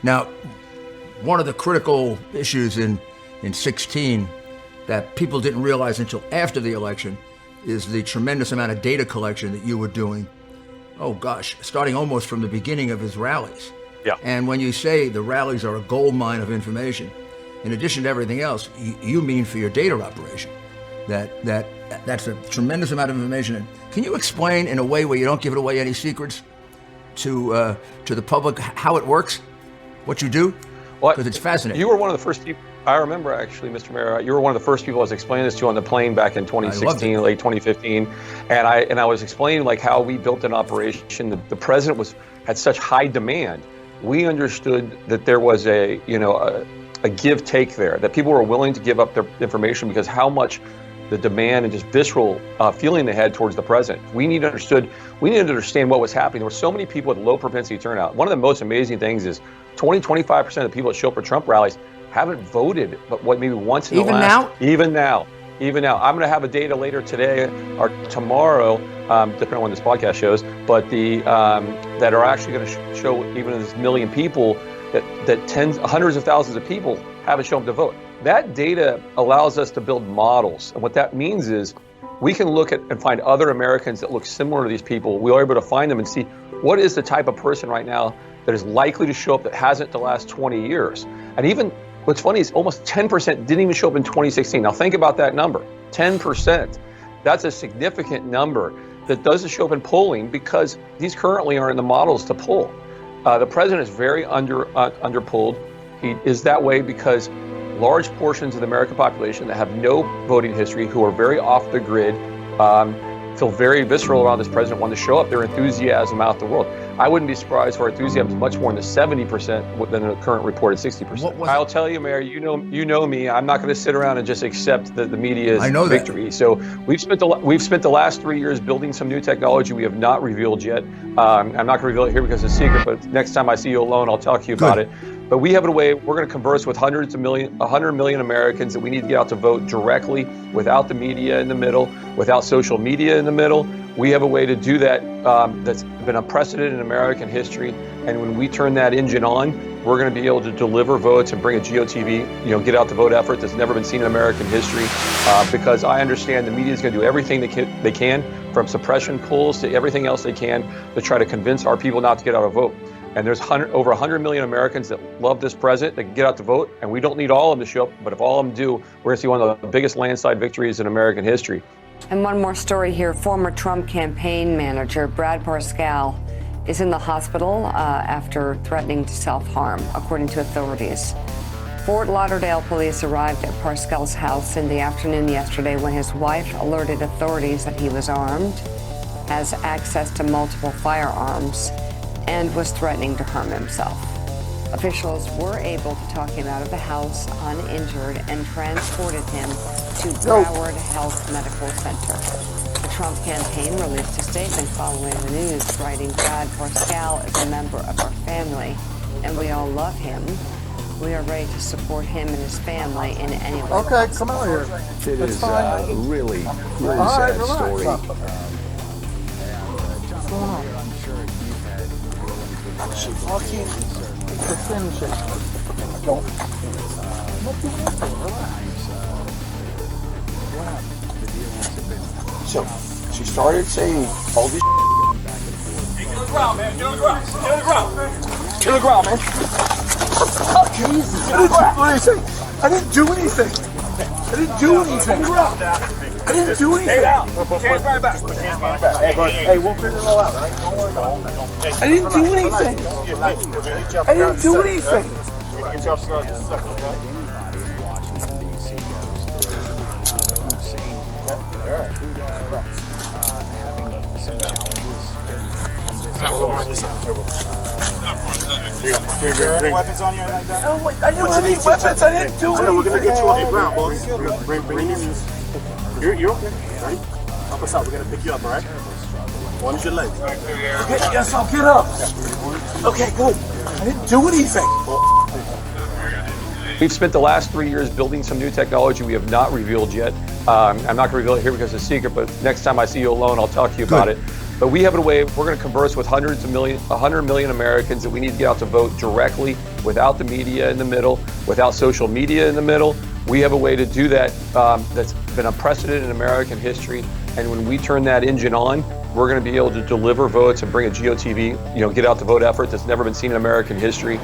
Now, one of the critical issues in 16 that people didn't realize until after the election is the tremendous amount of data collection that you were doing. Oh gosh, starting almost from the beginning of his rallies. Yeah. And when you say the rallies are a gold mine of information, in addition to everything else, you mean for your data operation. That's a tremendous amount of information. And can you explain in a way where you don't give it away any secrets to the public how it works, what you do? Because it's fascinating. You were one of the first people. I remember actually, Mr. Mayor, you were one of the first people I was explaining this to on the plane back in 2016, late 2015, and I was explaining like how we built an operation. The president had such high demand. We understood that there was a give take there, that people were willing to give up their information because how much the demand and just visceral feeling they had towards the president. We needed to understand what was happening. There were so many people with low propensity turnout. One of the most amazing things is 25% of the people that show up for Trump rallies haven't voted, but maybe once in the last. Even now. I'm going to have a data later today or tomorrow, depending on when this podcast shows, but that are actually going to show even this million people that hundreds of thousands of people haven't shown up to vote. That data allows us to build models. And what that means is we can look at and find other Americans that look similar to these people. We are able to find them and see what is the type of person right now that is likely to show up that hasn't the last 20 years. And even what's funny is almost 10% didn't even show up in 2016. Now think about that number, 10%. That's a significant number that doesn't show up in polling because these currently aren't in the models to poll. The president is very underpolled. He is that way because large portions of the American population that have no voting history, who are very off the grid, feel very visceral around this president, want to show up. Their enthusiasm out the world. I wouldn't be surprised if our enthusiasm is much more in the 70% than the current reported 60%. I'll tell you, Mayor, you know me. I'm not going to sit around and just accept the media's victory. So we've spent the last 3 years building some new technology we have not revealed yet. I'm not going to reveal it here because it's a secret, but next time I see you alone, I'll talk to you about it. But we have a way, we're going to converse with 100 million Americans that we need to get out to vote directly without the media in the middle, without social media in the middle. We have a way to do that that's been unprecedented in American history. And when we turn that engine on, we're going to be able to deliver votes and bring a GOTV, get out the vote effort that's never been seen in American history. Because I understand the media is going to do everything they can, from suppression polls to everything else they can, to try to convince our people not to get out a vote. And there's over 100 million Americans that love this president, that can get out to vote, and we don't need all of them to show up, but if all of them do, we're going to see one of the biggest landslide victories in American history. And one more story here. Former Trump campaign manager Brad Parscale is in the hospital after threatening to self-harm, according to authorities. Fort Lauderdale police arrived at Parscale's house in the afternoon yesterday when his wife alerted authorities that he was armed, has access to multiple firearms, and was threatening to harm himself. Officials were able to talk him out of the house uninjured and transported him to Broward Health Medical Center. The Trump campaign released a statement following the news, writing, "Brad Parscale is a member of our family, and we all love him. We are ready to support him and his family in any way." Okay, come out here. It is a really sad story. What's going on? She's lucky to finish it. Don't. What do you want? Relax. What happened? So, she started saying all this. Get on the ground, man. Get on the ground. Get on the ground. Get on the ground, man. Oh, Jesus. I didn't do anything. I didn't do anything. I didn't do anything. Stay down. Hands right back. Hey, we'll figure it all out, right? Don't worry about it. I didn't do anything. I didn't do anything. Get yourself in a second, okay? Weapons on you like that? No, I didn't have any weapons. I didn't do anything. We're going to get you on the ground, boss. Bring these. You're okay. Ready? Help us out. We're going to pick you up, all right? One is your leg. Yes, I'll get up. Okay, good. I didn't do anything. We've spent the last 3 years building some new technology we have not revealed yet. I'm not going to reveal it here because it's a secret, but next time I see you alone, I'll talk to you about it. But we have a way, we're going to converse with 100 million Americans that we need to get out to vote directly, without the media in the middle, without social media in the middle. We have a way to do that that's been unprecedented in American history. And when we turn that engine on, we're going to be able to deliver votes and bring a GOTV, get out the vote effort that's never been seen in American history.